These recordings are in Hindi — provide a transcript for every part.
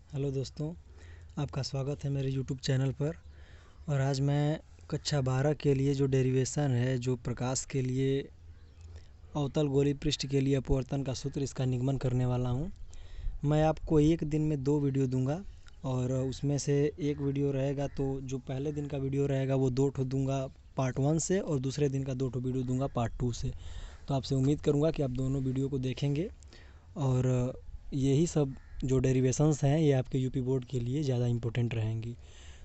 हेलो दोस्तों, आपका स्वागत है मेरे यूट्यूब चैनल पर। और आज मैं कक्षा 12 के लिए जो डेरिवेशन है, जो प्रकाश के लिए अवतल गोलीय पृष्ठ के लिए अपवर्तन का सूत्र, इसका निगमन करने वाला हूं। मैं आपको एक दिन में 2 वीडियो दूंगा और उसमें से एक वीडियो रहेगा, तो जो पहले दिन का वीडियो रहेगा वो 2 ठो दूंगा पार्ट 1 से, और दूसरे दिन का 2 ठो वीडियो दूंगा पार्ट 2 से। तो आपसे उम्मीद करूँगा कि आप दोनों वीडियो को देखेंगे और यही सब जो डेरिवेशंस हैं ये आपके यूपी बोर्ड के लिए ज़्यादा इम्पोर्टेंट रहेंगी।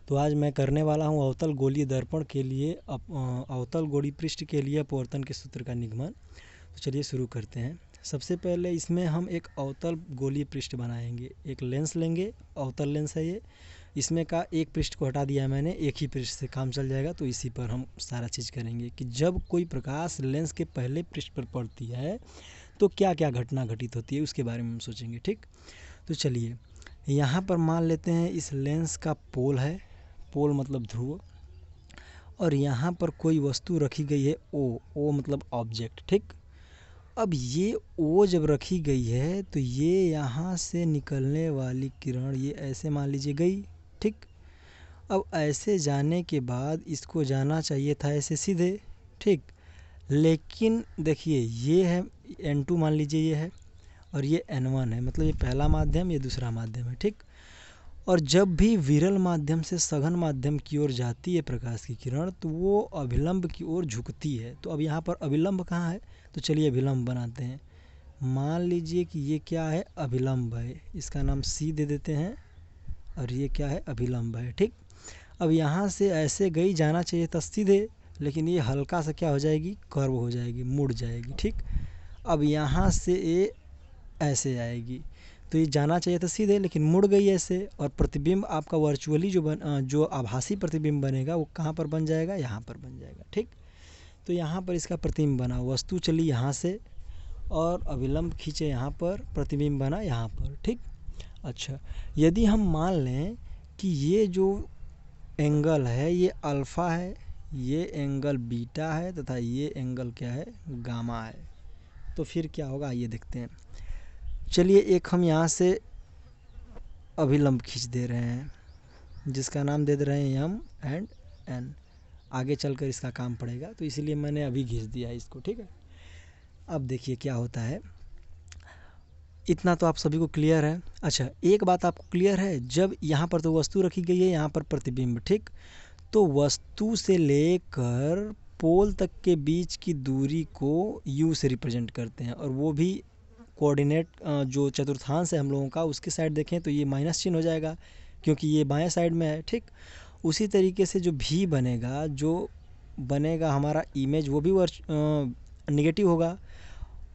तो आज मैं करने वाला हूँ अवतल गोलीय दर्पण के लिए अवतल गोलीय पृष्ठ के लिए अपवर्तन के सूत्र का निगमन। तो चलिए शुरू करते हैं। सबसे पहले इसमें हम एक अवतल गोलीय पृष्ठ बनाएंगे। एक लेंस लेंगे, अवतल लेंस है ये। इसमें का एक पृष्ठ को हटा दिया मैंने, एक ही पृष्ठ से काम चल जाएगा। तो इसी पर हम सारा चीज़ करेंगे कि जब कोई प्रकाश लेंस के पहले पृष्ठ पर पड़ती है तो क्या क्या घटना घटित होती है, उसके बारे में हम सोचेंगे। ठीक, तो चलिए यहाँ पर मान लेते हैं इस लेंस का पोल है, पोल मतलब ध्रुव, और यहाँ पर कोई वस्तु रखी गई है ओ मतलब ऑब्जेक्ट। ठीक, अब ये ओ जब रखी गई है तो ये यहाँ से निकलने वाली किरण ये ऐसे मान लीजिए गई। ठीक, अब ऐसे जाने के बाद इसको जाना चाहिए था ऐसे सीधे। ठीक, लेकिन देखिए ये है N2 मान लीजिए ये है, और ये N1 है, मतलब ये पहला माध्यम, ये दूसरा माध्यम है। ठीक, और जब भी विरल माध्यम से सघन माध्यम की ओर जाती है प्रकाश की किरण तो वो अभिलंब की ओर झुकती है। तो अब यहाँ पर अभिलंब कहाँ है, तो चलिए अभिलंब बनाते हैं। मान लीजिए कि ये क्या है, अभिलंब है, इसका नाम C दे देते हैं, और ये क्या है, अभिलंब है। ठीक, अब यहाँ से ऐसे गई, जाना चाहिए था सीधे, लेकिन ये हल्का सा क्या हो जाएगी, कर्व हो जाएगी, मुड़ जाएगी। ठीक, अब यहाँ से ये ऐसे आएगी, तो ये जाना चाहिए था सीधे लेकिन मुड़ गई ऐसे। और प्रतिबिंब आपका वर्चुअली जो आभासी प्रतिबिंब बनेगा वो कहाँ पर बन जाएगा, यहाँ पर बन जाएगा। ठीक, तो यहाँ पर इसका प्रतिबिंब बना, वस्तु चली यहाँ से और अभिलंब खींचे यहाँ पर, प्रतिबिंब बना यहाँ पर। ठीक, अच्छा, यदि हम मान लें कि ये जो एंगल है ये अल्फ़ा है, ये एंगल बीटा है, तथा ये एंगल क्या है, गामा है, तो फिर क्या होगा, आइए देखते हैं। चलिए एक हम यहाँ से अभिलंब खींच दे रहे हैं, जिसका नाम दे रहे हैं M एंड N। आगे चलकर इसका काम पड़ेगा, तो इसीलिए मैंने अभी खींच दिया है इसको। ठीक है, अब देखिए क्या होता है। इतना तो आप सभी को क्लियर है। अच्छा, एक बात आपको क्लियर है, जब यहाँ पर तो वस्तु रखी गई है, यहाँ पर प्रतिबिंब। ठीक, तो वस्तु से लेकर पोल तक के बीच की दूरी को U से रिप्रेजेंट करते हैं, और वो भी कोऑर्डिनेट जो चतुर्थांश है हम लोगों का, उसकी साइड देखें तो ये माइनस चिन्ह हो जाएगा क्योंकि ये बाएं साइड में है। ठीक, उसी तरीके से जो भी बनेगा, जो बनेगा हमारा इमेज, वो भी निगेटिव होगा,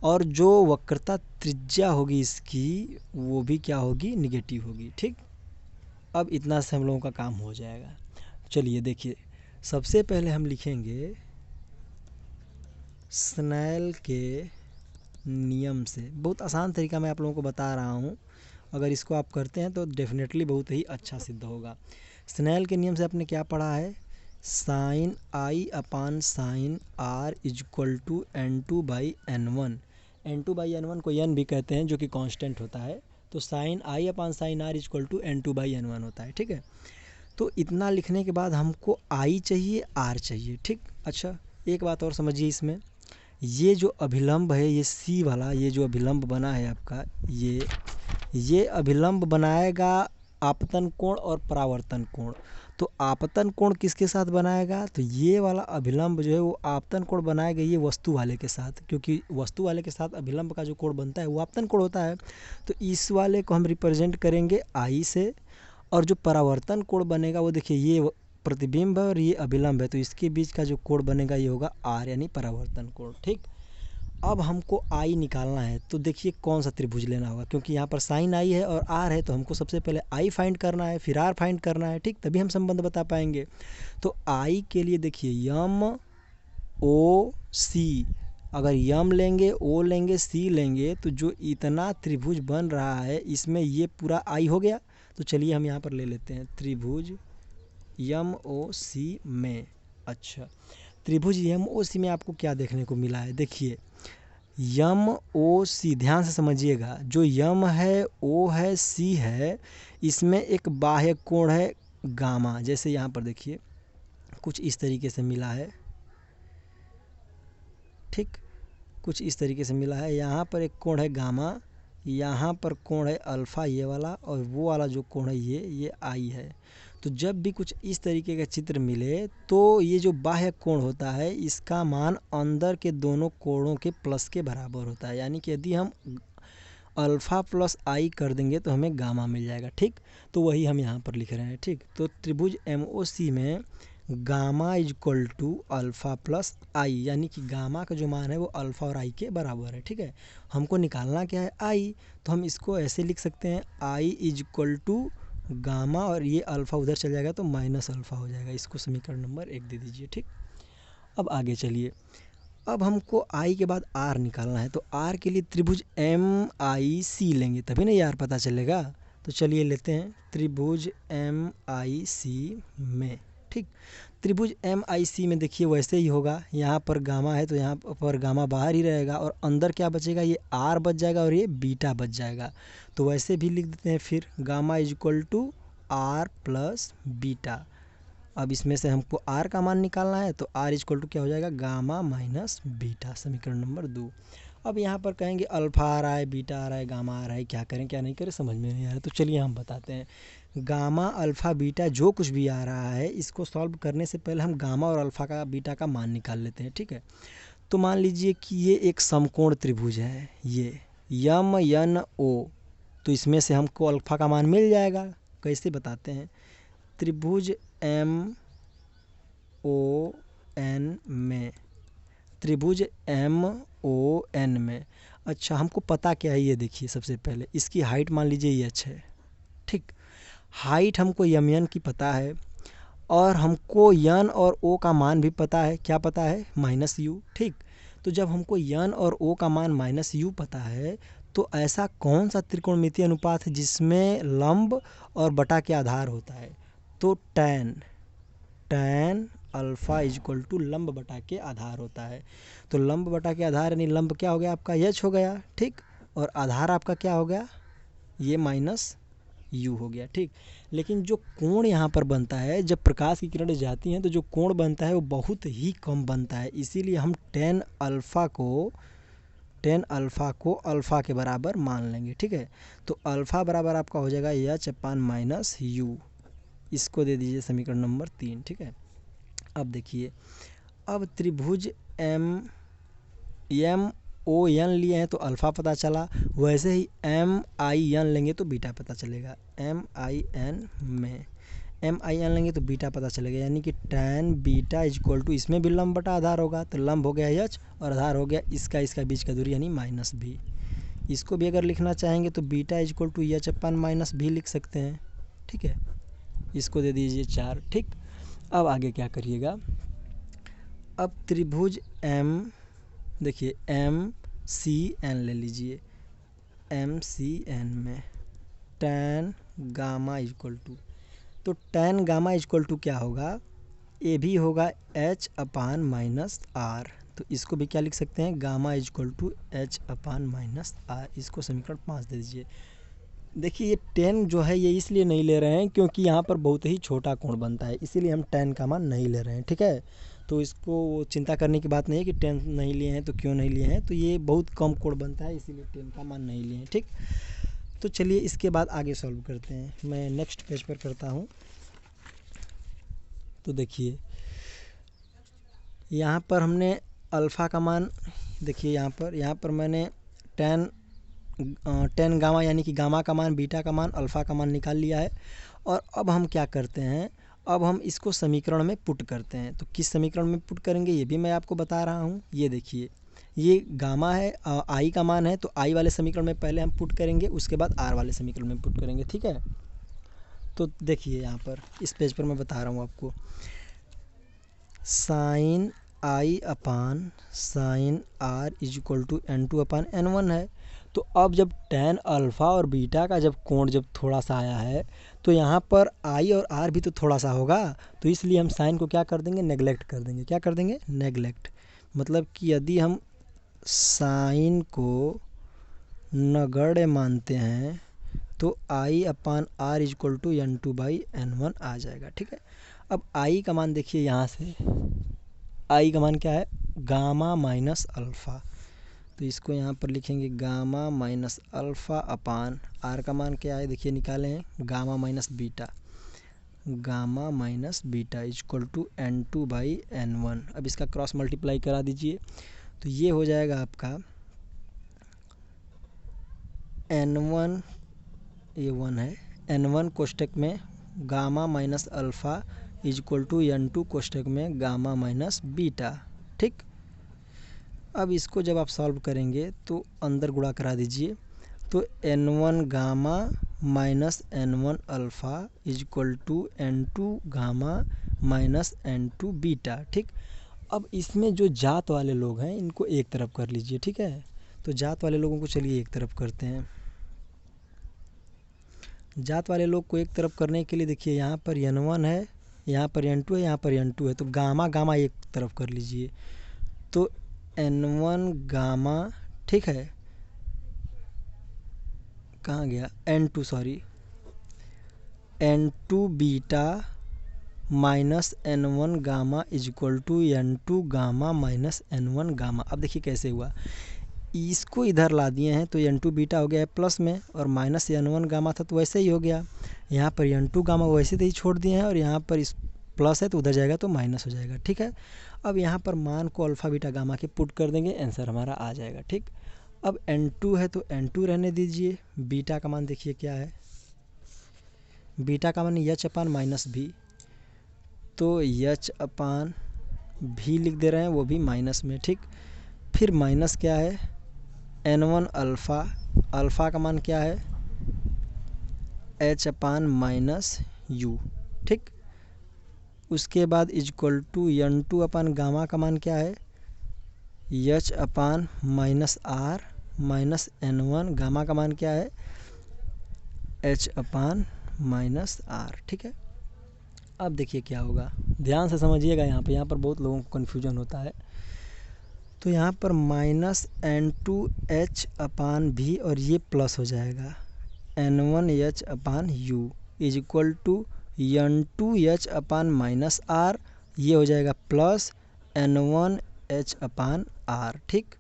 और जो वक्रता त्रिज्या होगी इसकी वो भी क्या होगी, निगेटिव होगी। ठीक, अब इतना से हम लोगों का काम हो जाएगा। चलिए देखिए, सबसे पहले हम लिखेंगे स्नेल के नियम से। बहुत आसान तरीका मैं आप लोगों को बता रहा हूँ, अगर इसको आप करते हैं तो डेफिनेटली बहुत ही अच्छा सिद्ध होगा। स्नेल के नियम से आपने क्या पढ़ा है, sine I upon sine R is equal to N2/N1। N2/N1 को N भी कहते हैं, जो कि कांस्टेंट होता है। तो sine I upon sine R is equal to N2/N1 होता है। ठीक है, तो इतना लिखने के बाद हमको I चाहिए, R चाहिए। ठीक, अच्छा एक बात और समझिए, इसमें ये जो अभिलंब है, ये C वाला, ये जो अभिलंब बना है आपका, ये अभिलंब बनाएगा आपतन कोण और परावर्तन कोण। तो आपतन कोण किसके साथ बनाएगा, तो ये वाला अभिलंब जो है वो आपतन कोण बनाएगा ये वस्तु वाले के साथ, क्योंकि वस्तु वाले के साथ अभिलंब का जो कोण बनता है वो आपतन कोण होता है। तो इस वाले को हम रिप्रेजेंट करेंगे I से, और जो परावर्तन कोण बनेगा वो देखिए ये प्रतिबिंब है और ये अभिलंब है, तो इसके बीच का जो कोण बनेगा ये होगा R, यानी परावर्तन कोण। ठीक, अब हमको I निकालना है, तो देखिए कौन सा त्रिभुज लेना होगा, क्योंकि यहाँ पर साइन I है और R है, तो हमको सबसे पहले I फाइंड करना है, फिर R फाइंड करना है। ठीक, तभी हम संबंध बता पाएंगे। तो I के लिए देखिए MOC, अगर M लेंगे, O लेंगे, C लेंगे, तो जो इतना त्रिभुज बन रहा है इसमें ये पूरा I हो गया। तो चलिए हम यहाँ पर ले लेते हैं त्रिभुज MOC में। अच्छा, त्रिभुज MOC में आपको क्या देखने को मिला है, देखिए यम ओ सी, ध्यान से समझिएगा, जो यम है, ओ है, सी है, इसमें एक बाह्य कोण है गामा। जैसे यहाँ पर देखिए कुछ इस तरीके से मिला है, ठीक, कुछ इस तरीके से मिला है। यहाँ पर एक कोण है गामा, यहाँ पर कोण है अल्फ़ा ये वाला, और वो वाला जो कोण है ये आई है। तो जब भी कुछ इस तरीके का चित्र मिले तो ये जो बाह्य कोण होता है इसका मान अंदर के दोनों कोणों के प्लस के बराबर होता है। यानी कि यदि हम अल्फ़ा प्लस आई कर देंगे तो हमें गामा मिल जाएगा, ठीक। तो वही हम यहाँ पर लिख रहे हैं, ठीक। तो त्रिभुज MOC में gamma is equal to alpha plus I, यानी कि गामा का जो मान है वो अल्फ़ा और आई के बराबर है, ठीक है। हमको निकालना क्या है, आई, तो हम इसको ऐसे लिख सकते हैं, I is equal to gamma, और ये अल्फ़ा उधर चल जाएगा तो माइनस अल्फ़ा हो जाएगा। इसको समीकरण नंबर 1 दे दीजिए, ठीक। अब आगे चलिए, अब हमको आई के बाद आर निकालना है, तो आर के लिए त्रिभुज MIC लेंगे तभी ना यार पता चलेगा। तो चलिए लेते हैं त्रिभुज MIC में, ठीक। त्रिभुज MIC में देखिए वैसे ही होगा, यहाँ पर गामा है तो यहाँ पर गामा बाहर ही रहेगा, और अंदर क्या बचेगा, ये आर बच जाएगा और ये बीटा बच जाएगा। तो वैसे भी लिख देते हैं फिर, gamma is equal to R plus beta. अब इसमें से हमको आर का मान निकालना है, तो आर इक्वल टू क्या हो जाएगा, गामा माइनस बीटा, समीकरण नंबर 2। अब यहाँ पर कहेंगे अल्फ़ा आ रहा है, बीटा आ रहा है, गामा आ रहा है, क्या करें क्या नहीं करें समझ में नहीं आ रहा है। तो चलिए हम बताते हैं, गामा अल्फ़ा बीटा जो कुछ भी आ रहा है इसको सॉल्व करने से पहले हम गामा और अल्फ़ा का बीटा का मान निकाल लेते हैं, ठीक है। तो मान लीजिए कि ये एक समकोण त्रिभुज है, ये MNO, तो इसमें से हमको अल्फ़ा का मान मिल जाएगा। कैसे बताते हैं, त्रिभुज MON में, त्रिभुज MON में, अच्छा हमको पता क्या है, ये देखिए सबसे पहले इसकी हाइट मान लीजिए ये h है, ठीक। हाइट हमको MN की पता है, और हमको N और O का मान भी पता है, क्या पता है, -U, ठीक। तो जब हमको N और O का मान -U पता है तो ऐसा कौन सा त्रिकोणमितीय अनुपात है जिसमें लंब और बटा के आधार होता है, तो tan alpha is equal to लंब बटा के आधार होता है। तो लंब बटा के आधार यानी लंब क्या हो गया आपका, h हो गया, ठीक, और आधार आपका क्या हो गया, ये -U हो गया, ठीक। लेकिन जो कोण यहाँ पर बनता है, जब प्रकाश की किरणें जाती हैं तो जो कोण बनता है वो बहुत ही कम बनता है, इसीलिए हम tan अल्फ़ा को अल्फ़ा के बराबर मान लेंगे, ठीक है। तो अल्फ़ा बराबर आपका हो जाएगा h/-u, इसको दे दीजिए समीकरण नंबर 3, ठीक है। अब देखिए, अब त्रिभुज MON लिए हैं तो अल्फ़ा पता चला, वैसे ही MIN लेंगे तो बीटा पता चलेगा। MIN लेंगे तो बीटा पता चलेगा, यानी कि tan beta is equal to, इसमें भी लंब बटा आधार होगा, तो लंब हो गया h और आधार हो गया इसका बीच का दूरी यानी -b। इसको भी अगर लिखना चाहेंगे तो beta is equal to h/-b लिख सकते हैं, ठीक है। इसको दे दीजिए 4, ठीक। अब आगे क्या करिएगा, अब त्रिभुज देखिए MCN ले लीजिए, MCN में tan गामा इक्वल टू, तो tan गामा इक्वल टू क्या होगा, ये भी होगा h/-r, तो इसको भी क्या लिख सकते हैं, गामा इक्वल टू h/-r, इसको समीकरण 5 दे दीजिए। देखिए ये tan जो है ये इसलिए नहीं ले रहे हैं क्योंकि यहाँ पर बहुत ही छोटा कोण बनता है, इसीलिए हम tan का मान नहीं ले रहे हैं, ठीक है। तो इसको चिंता करने की बात नहीं है कि tan नहीं लिए हैं तो क्यों नहीं लिए हैं, तो ये बहुत कम कोण बनता है इसीलिए tan का मान नहीं लिए हैं, ठीक। तो चलिए इसके बाद आगे सॉल्व करते हैं, मैं नेक्स्ट पेज पर करता हूँ। तो देखिए यहाँ पर हमने अल्फ़ा का मान, देखिए यहाँ पर मैंने tan गामा यानी कि गामा का मान, बीटा का मान, अल्फ़ा का मान निकाल लिया है। और अब हम क्या करते हैं, अब हम इसको समीकरण में पुट करते हैं। तो किस समीकरण में पुट करेंगे ये भी मैं आपको बता रहा हूँ। ये देखिए ये गामा है, आई का मान है, तो आई वाले समीकरण में पहले हम पुट करेंगे, उसके बाद आर वाले समीकरण में पुट करेंगे, ठीक है। तो देखिए यहाँ पर इस पेज पर मैं बता रहा हूँ आपको, sin I/sin r is equal to n2/n1 है। तो अब जब tan अल्फ़ा और बीटा का जब कोण जब थोड़ा सा आया है तो यहाँ पर आई और आर भी तो थोड़ा सा होगा, तो इसलिए हम साइन को क्या कर देंगे, नेगलेक्ट कर देंगे। क्या कर देंगे, नेगलेक्ट। मतलब कि यदि हम साइन को नगण्य मानते हैं तो I/R=N2/N1 आ जाएगा। ठीक है, अब I का मान देखिए, यहाँ से I का मान क्या है, गामा माइनस अल्फ़ा, तो इसको यहाँ पर लिखेंगे gamma minus alpha upon R का मान क्या है, देखिए निकाले हैं, गामा माइनस बीटा N2/N1। अब इसका क्रॉस मल्टीप्लाई करा दीजिए, तो ये हो जाएगा आपका N1, ये 1 है, N1 कोष्टक में गामा माइनस अल्फ़ा N2 कोष्टक में गामा माइनस बीटा। ठीक, अब इसको जब आप सॉल्व करेंगे तो अंदर गुणा करा दीजिए, तो N1 gamma minus N1 alpha N2 gamma minus N2 beta. ठीक, अब इसमें जो जात वाले लोग हैं इनको एक तरफ कर लीजिए। ठीक है, तो जात वाले लोगों को चलिए एक तरफ करते हैं। जात वाले लोग को एक तरफ करने के लिए देखिए, यहाँ पर N1 है, यहाँ पर N2 है, यहाँ पर N2 है, तो गामा गामा एक तरफ कर लीजिए, तो N1 गामा, ठीक है, कहाँ गया, N2 beta minus N1 gamma N2 gamma minus N1 gamma. अब देखिए कैसे हुआ, इसको इधर ला दिए हैं तो N2 बीटा हो गया है प्लस में, और माइनस N1 गामा था तो वैसे ही हो गया, यहाँ पर N2 गामा वैसे ही छोड़ दिए हैं, और यहाँ पर इस प्लस है तो उधर जाएगा तो माइनस हो जाएगा। ठीक है, अब यहाँ पर मान को अल्फ़ा बीटा गामा के पुट कर देंगे, आंसर हमारा आ जाएगा। ठीक, अब N2 है तो N2 रहने दीजिए, बीटा का मान देखिए क्या है, बीटा का मान H/-B, तो H/V लिख दे रहे हैं, वो भी माइनस में। ठीक, फिर माइनस क्या है, N1 अल्फ़ा, अल्फ़ा का मान क्या है, H/-U। ठीक, उसके बाद N2 अपन गामा का मान क्या है, H/-R माइनस N1 गामा का मान क्या है, H/-R। ठीक है, अब देखिए क्या होगा, ध्यान से समझिएगा, यहाँ पर बहुत लोगों को कन्फ्यूजन होता है। तो यहाँ पर माइनस N2H/V और ये प्लस हो जाएगा N1H/U इक्वल टू N2H/-R, ये हो जाएगा प्लस N1H/R। ठीक,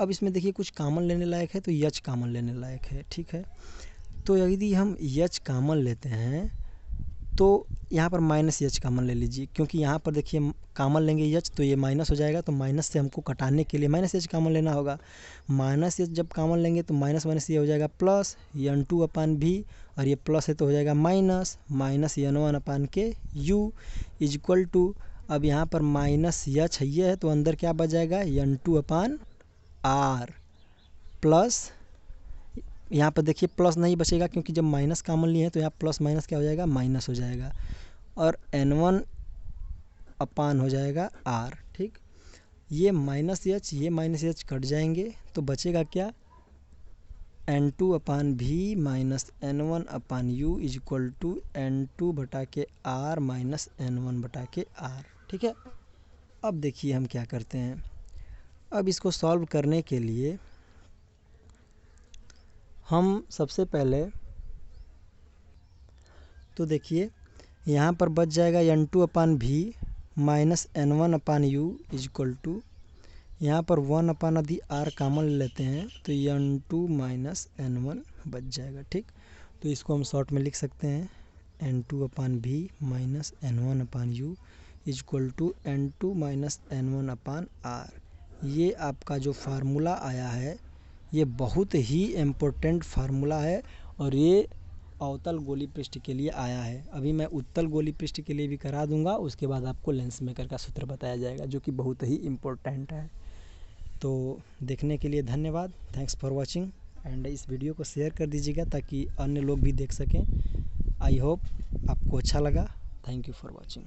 अब इसमें देखिए कुछ कॉमन लेने लायक है तो H कॉमन लेने लायक है। ठीक है, तो यदि हम H कॉमन लेते हैं तो यहाँ पर माइनस H कॉमन ले लीजिए, क्योंकि यहाँ पर देखिए कॉमन लेंगे H तो ये माइनस हो जाएगा, तो माइनस से हमको कटाने के लिए माइनस H कॉमन लेना होगा। माइनस H जब कॉमन लेंगे तो माइनस माइनस ये हो जाएगा प्लस N2/V, और ये प्लस है तो हो जाएगा माइनस N1/U इक्वल टू, अब यहाँ पर माइनस H ये है तो अंदर क्या बच जाएगा, N2/R प्लस, यहाँ पर देखिए प्लस नहीं बचेगा क्योंकि जब माइनस कॉमन लिए हैं तो यहाँ प्लस माइनस क्या हो जाएगा, माइनस हो जाएगा, और N1/हो जाएगा R। ठीक, ये माइनस H कट जाएंगे तो बचेगा क्या, N2/V minus N1/U equal to N2/R minus N1/R। ठीक है, अब देखिए हम क्या करते हैं, अब इसको सॉल्व करने के लिए हम सबसे पहले तो देखिए यहाँ पर बच जाएगा N2/V minus N1/U equal to, यहाँ पर 1/R कॉमन लेते हैं तो N2 माइनस N1 बच जाएगा। ठीक, तो इसको हम शॉर्ट में लिख सकते हैं N2/V minus N1/U equal to N2 minus N1/R। ये आपका जो फार्मूला आया है ये बहुत ही इम्पोर्टेंट फार्मूला है, और ये अवतल गोली पृष्ठ के लिए आया है। अभी मैं उत्तल गोली पृष्ठ के लिए भी करा दूंगा, उसके बाद आपको लेंस मेकर का सूत्र बताया जाएगा जो कि बहुत ही इम्पोर्टेंट है। तो देखने के लिए धन्यवाद, थैंक्स फॉर वॉचिंग, एंड इस वीडियो को शेयर कर दीजिएगा ताकि अन्य लोग भी देख सकें। आई होप आपको अच्छा लगा। Thank you for watching.